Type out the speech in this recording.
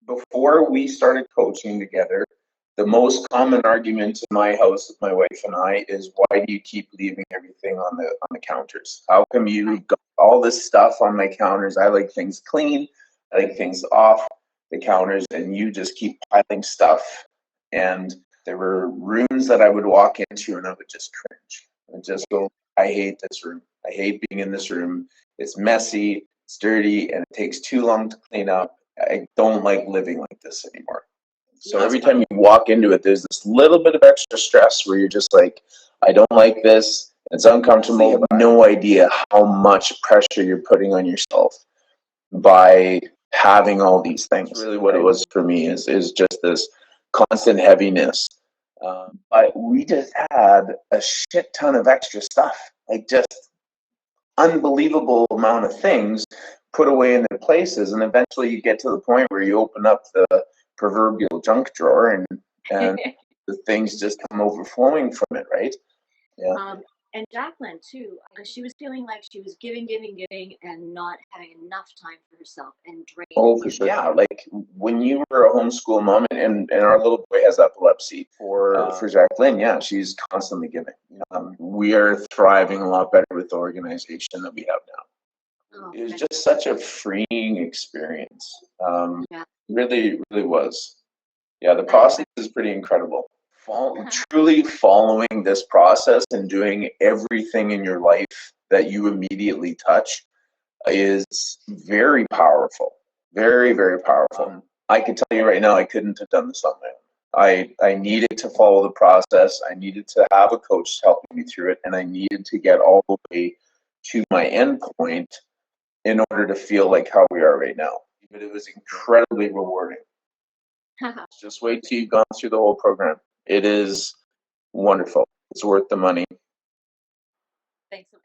before we started coaching together, the most common argument in my house with my wife and I is, why do you keep leaving everything on the counters? How come you got all this stuff on my counters? I like things clean. I like things off the counters, and you just keep piling stuff. And there were rooms that I would walk into and I would just cringe and just go, I hate this room. I hate being in this room. It's messy, it's dirty, and it takes too long to clean up. I don't like living like this anymore. So every time you walk into it, there's this little bit of extra stress where you're just like, I don't like this. It's uncomfortable. You have no idea how much pressure you're putting on yourself by having all these things. That's really what it was for me, is just this constant heaviness. But we just had a shit ton of extra stuff, like just unbelievable amount of things put away in their places, and eventually you get to the point where you open up the proverbial junk drawer, and the things just come overflowing from it, right? Yeah. And Jacqueline too, she was feeling like she was giving, and not having enough time for herself, and drained. Oh, for sure. Yeah, like when you were a homeschool mom, and our little boy has epilepsy. For Jacqueline, yeah, she's constantly giving. We are thriving a lot better with the organization that we have now. Oh, It was just such a freeing experience. yeah. Really, really was. Yeah, the process is pretty incredible. Truly following this process and doing everything in your life that you immediately touch is very powerful. Very, very powerful. I can tell you right now, I couldn't have done this on my own. I needed to follow the process. I needed to have a coach helping me through it, and I needed to get all the way to my end point in order to feel like how we are right now. But it was incredibly rewarding. Just wait till you've gone through the whole program. It is wonderful. It's worth the money. Thanks so much.